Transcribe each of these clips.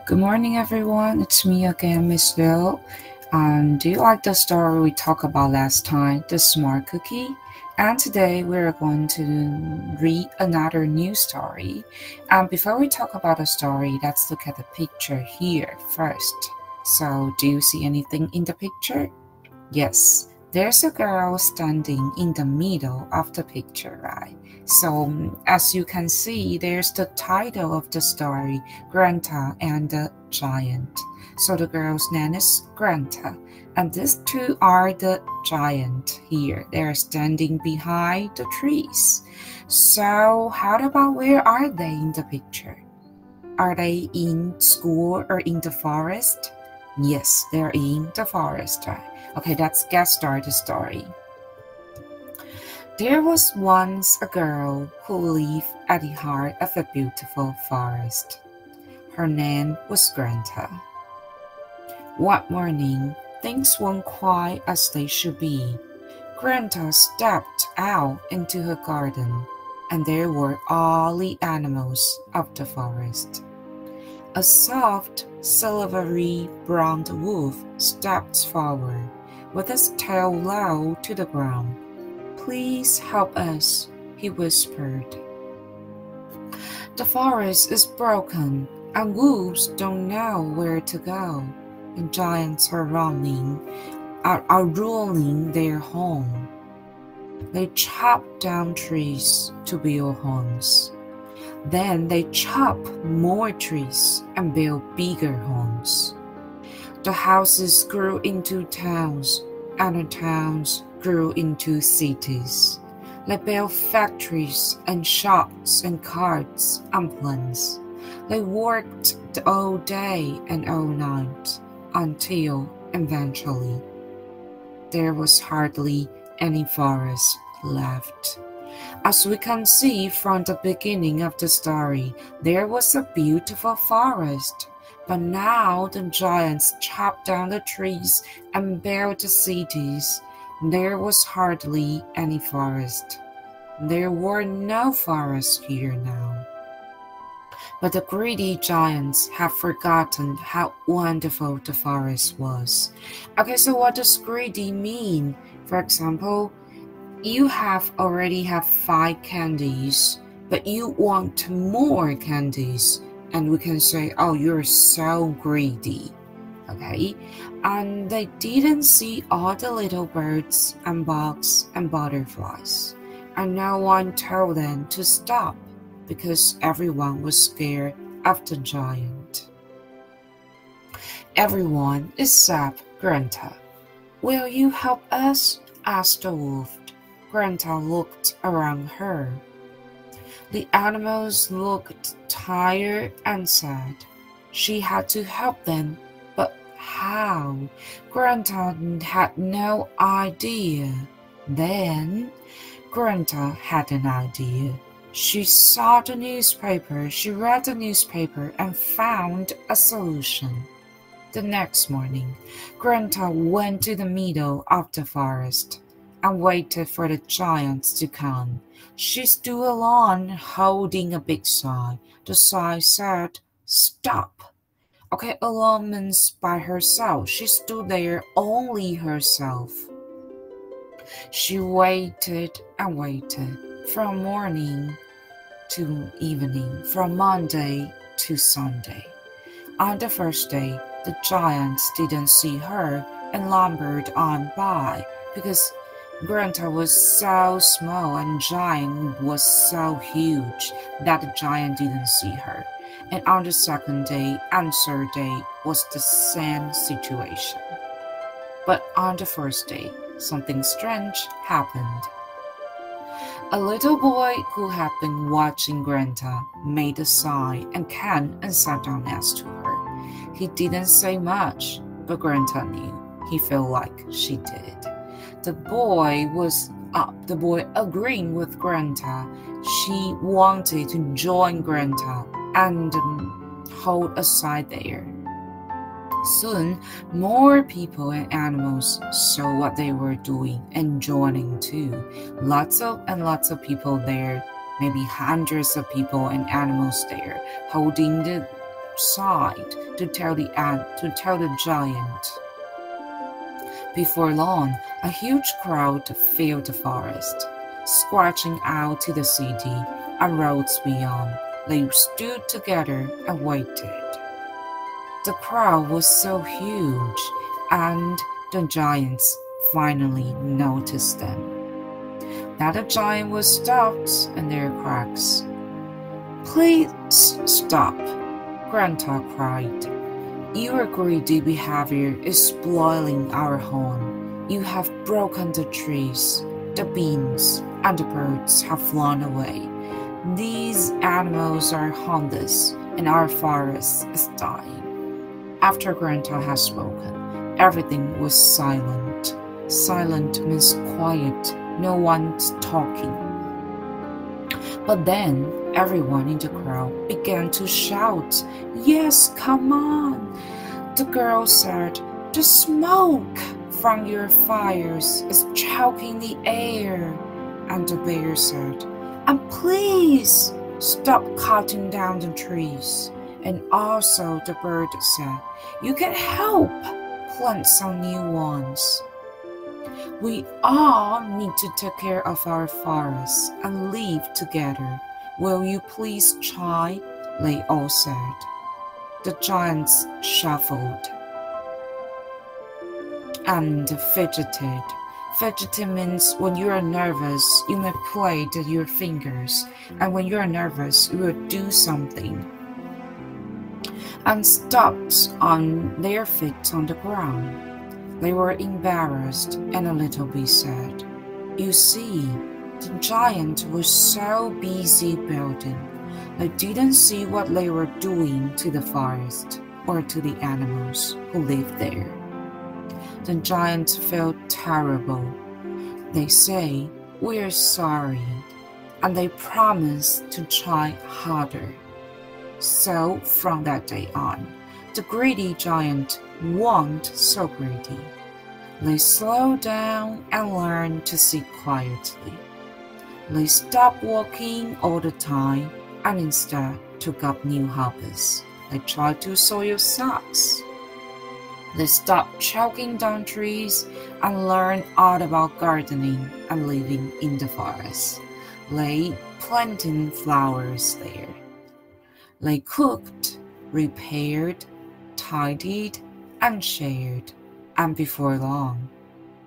Good morning, everyone. It's me again, Miss Bill. Do you like the story we talked about last time, the smart cookie? And today we're going to read another new story. Before we talk about the story, let's look at the picture here first. So, do you see anything in the picture? Yes, there's a girl standing in the middle of the picture, right? So, as you can see, there's the title of the story, Greta and the Giant. So the girl's name is Greta, and these two are the giant here. They're standing behind the trees. So, how about where are they in the picture? Are they in school or in the forest? Yes, they're in the forest, right? Okay, let's get started the story. There was once a girl who lived at the heart of a beautiful forest. Her name was Greta. One morning, things weren't quite as they should be. Greta stepped out into her garden, and there were all the animals of the forest. A soft, silvery brown wolf stepped forward, with his tail low to the ground. "Please help us," he whispered. "The forest is broken, and wolves don't know where to go, and giants are ruling their home. They chop down trees to build homes. Then they chop more trees and build bigger homes. The houses grew into towns, and the towns grew into cities. They built factories and shops and carts and plants. They worked all day and all night until eventually there was hardly any forest left. As we can see from the beginning of the story, there was a beautiful forest. But now the giants chopped down the trees and built the cities. There was hardly any forest. There were no forests here now. But the greedy giants have forgotten how wonderful the forest was. Okay, so what does greedy mean? For example, you already have 5 candies, but you want more candies. And we can say, "Oh, you're so greedy." Okay? And they didn't see all the little birds and bugs and butterflies. And no one told them to stop because everyone was scared of the giant. Everyone except Greta. "Will you help us?" asked the wolf. Greta looked around her. The animals looked tired and sad. She had to help them, but how? Greta had no idea. Then Greta had an idea. She saw the newspaper, she read the newspaper and found a solution. The next morning, Greta went to the middle of the forest and waited for the giants to come. She stood alone, holding a big sign. The sign said, "Stop." Okay, alone means by herself. She stood there only herself. She waited and waited from morning to evening, from Monday to Sunday. On the first day, the giants didn't see her and lumbered on by because Greta was so small and giant was so huge that the giant didn't see her. And on the second day and third day was the same situation. But on the first day, something strange happened. A little boy who had been watching Greta made a sign and came and sat down next to her. He didn't say much, but Greta knew. He felt like she did. The boy agreeing with Greta. She wanted to join Greta and hold a sign there. Soon, more people and animals saw what they were doing and joining too. Lots of people there, maybe hundreds of people and animals there, holding the outside to tell the giant. Before long, a huge crowd filled the forest, squashing out to the city and roads beyond. They stood together and waited. The crowd was so huge, and the giants finally noticed them. Now the giant was stopped in their tracks. "Please stop," Greta cried. "Your greedy behavior is spoiling our home. You have broken the trees, the beans, and the birds have flown away. These animals are homeless, and our forest is dying." After Greta had spoken, everything was silent. Silent means quiet, no one's talking. But then everyone in the crowd began to shout, "Yes, come on!" The girl said, "The smoke from your fires is choking the air." And the bear said, "And please stop cutting down the trees." And also the bird said, "You can help plant some new ones." "We all need to take care of our forests and live together. Will you please try?" they all said. The giants shuffled and fidgeted. Fidgeting means when you are nervous, you may play with your fingers, and when you are nervous, you will do something. And stopped on their feet on the ground. They were embarrassed and a little bit sad. You see, the giant was so busy building, they didn't see what they were doing to the forest or to the animals who lived there. The giant felt terrible. They say, "We're sorry," and they promised to try harder. So from that day on, the greedy giant wasn't so greedy. They slowed down and learned to sit quietly. They stopped walking all the time and instead took up new hobbies. They tried to sew your socks. They stopped choking down trees and learned all about gardening and living in the forest. They planted flowers there. They cooked, repaired, tidied, and shared, and before long,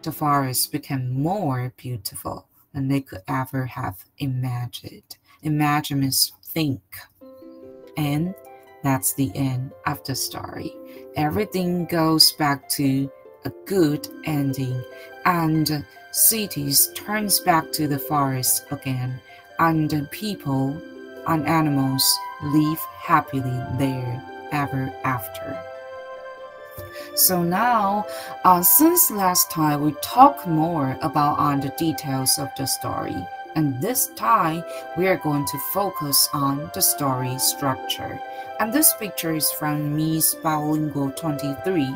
the forest became more beautiful than they could ever have imagined. Imagine means think. And that's the end of the story. Everything goes back to a good ending, and cities turns back to the forest again, and the people and animals live happily there ever after. So now, since last time we talked more about the details of the story, and this time we are going to focus on the story structure. And this picture is from Miss Bilingual 23.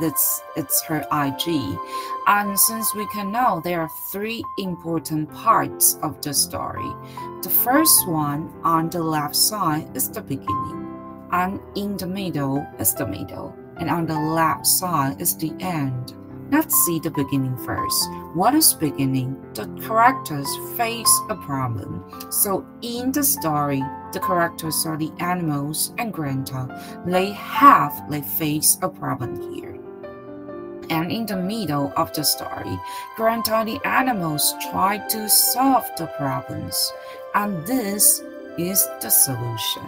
It's her IG. And since we can know there are three important parts of the story. The first one on the left side is the beginning, and in the middle is the middle, and on the left side is the end. Let's see the beginning first. What is beginning? The characters face a problem. So in the story, the characters are the animals and Greta. They face a problem here. And in the middle of the story, Greta and the animals try to solve the problems. And this is the solution.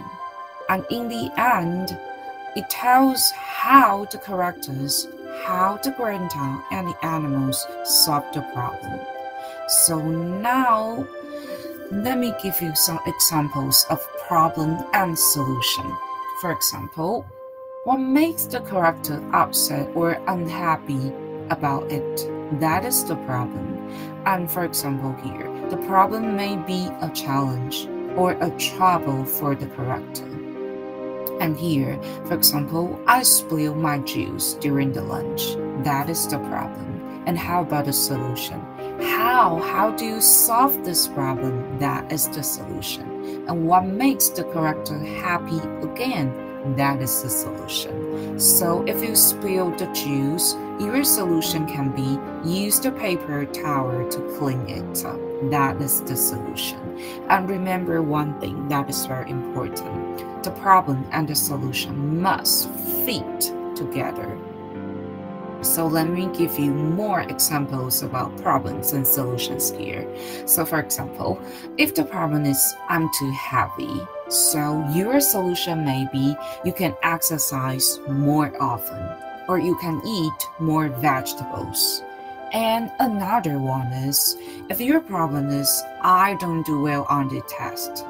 And in the end, it tells how the characters, how the Greta and the animals solve the problem. So now, let me give you some examples of problem and solution. For example, what makes the character upset or unhappy about it? That is the problem. And for example here, the problem may be a challenge or a trouble for the character. And here, for example, I spilled my juice during the lunch. That is the problem. And how about the solution? How do you solve this problem? That is the solution. And what makes the character happy again? that is the solution. So if you spill the juice, your solution can be use the paper towel to clean it up. That is the solution. And remember one thing that is very important. The problem and the solution must fit together. So let me give you more examples about problems and solutions here. So for example, if the problem is I'm too heavy, so your solution may be you can exercise more often, or you can eat more vegetables. And another one is, if your problem is I don't do well on the test,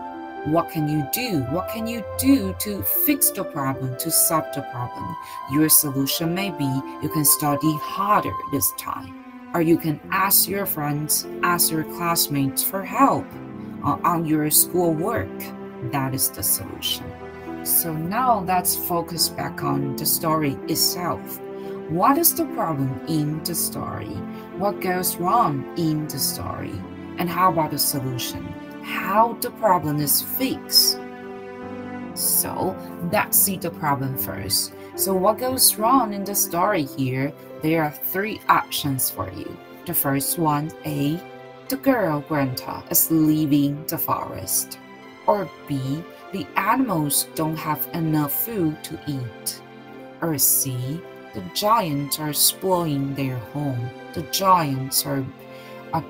what can you do? What can you do to fix the problem, to solve the problem? Your solution may be you can study harder this time, or you can ask your friends, ask your classmates for help on your schoolwork. That is the solution. So now let's focus back on the story itself. What is the problem in the story? What goes wrong in the story? And how about the solution? How the problem is fixed. So let's see the problem first. So what goes wrong in the story here? There are three options for you. The first one, A, the girl Greta is leaving the forest. Or B, the animals don't have enough food to eat. Or C, the giants are spoiling their home. The giants are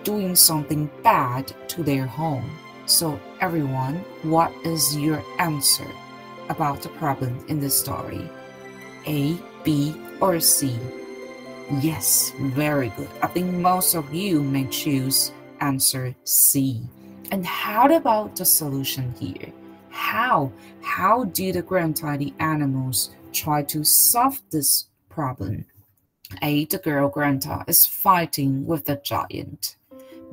doing something bad to their home. So everyone, what is your answer about the problem in the story? A, B, or C? Yes, very good. I think most of you may choose answer C. And how about the solution here? How do the Greta and the animals try to solve this problem? A, the girl Greta is fighting with the giant.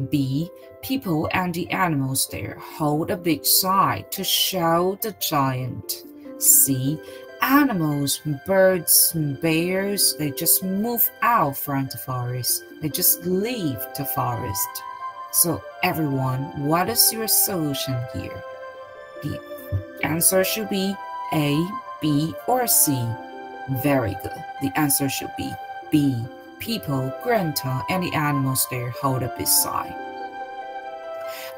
B, people and the animals there hold a big sign to show the giant. C, animals, birds, bears, they just move out from the forest. They just leave the forest. So everyone, what is your solution here? The answer should be A, B, or C. Very good. The answer should be B. People, Greta, and the animals there hold up his side.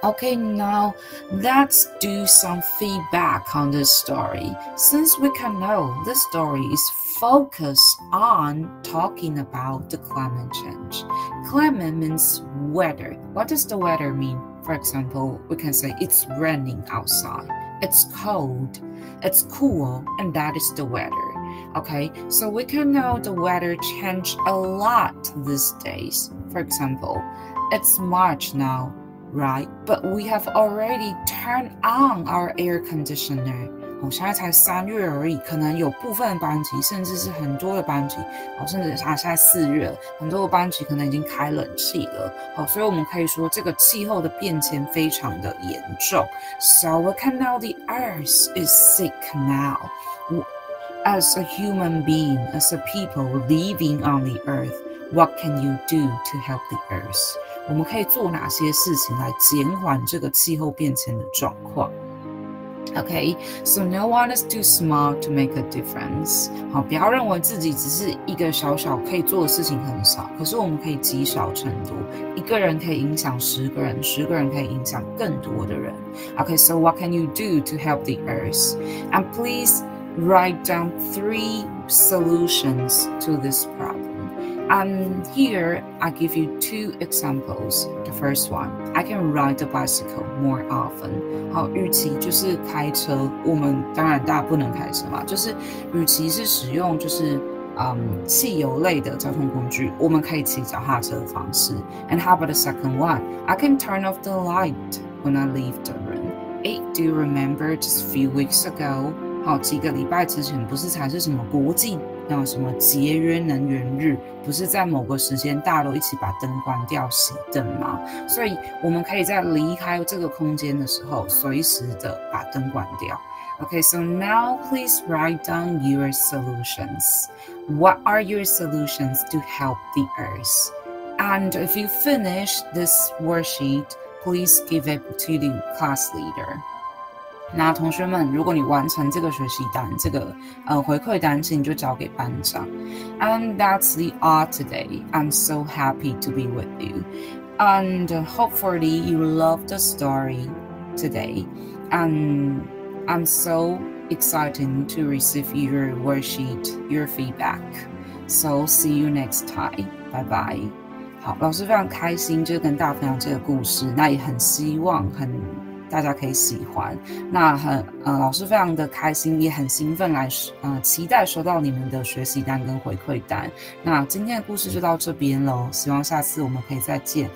Okay, now let's do some feedback on this story. Since we can know this story is focused on talking about the climate change. Climate means weather. What does the weather mean? For example, we can say it's raining outside, it's cold, it's cool, and that is the weather. Okay, so we can know the weather changed a lot these days. For example, it's March now, right? But we have already turned on our air conditioner. 现在才3月而已，可能有部分班级，甚至是很多的班级，甚至现在4月了，很多的班级可能已经开冷气了。所以我们可以说这个气候的变迁非常的严重。So we can know the earth is sick now. As a human being, as a people living on the earth, what can you do to help the earth? 我们可以做哪些事情来减缓这个气候变迁的状况？ Okay, so no one is too smart to make a difference. 好，不要认为自己只是一个小小可以做的事情很少，可是我们可以积少成多，一个人可以影响10个人，10个人可以影响更多的人。Okay, so what can you do to help the earth? And please write down 3 solutions to this problem. And here I give you 2 examples. The first one, I can ride the bicycle more often. 好，与其就是开车，我们当然大家不能开车嘛，就是与其是使用汽油类的交通工具，我们可以骑脚踏车的方式。And how about the second one? I can turn off the light when I leave the room. Do you remember just a few weeks ago? 好，几个礼拜之前不是才是什么国际什么节约能源日，不是在某个时间大家都一起把灯关掉熄灯吗？所以我们可以在离开这个空间的时候，随时的把灯关掉。Okay, so now please write down your solutions. What are your solutions to help the earth? And if you finish this worksheet, please give it to the class leader. 那同学们，如果你完成这个学习单，这个回馈单，请你就交给班长。And that's the art today. I'm so happy to be with you, and hopefully you love the story today. And I'm so excited to receive your worksheet, your feedback. So see you next time. Bye bye. 好，老师非常开心，就跟大家分享这个故事，那也很希望大家可以喜欢。那老师非常的开心，也很兴奋期待收到你们的学习单跟回馈单。那今天的故事就到这边咯，希望下次我们可以再见。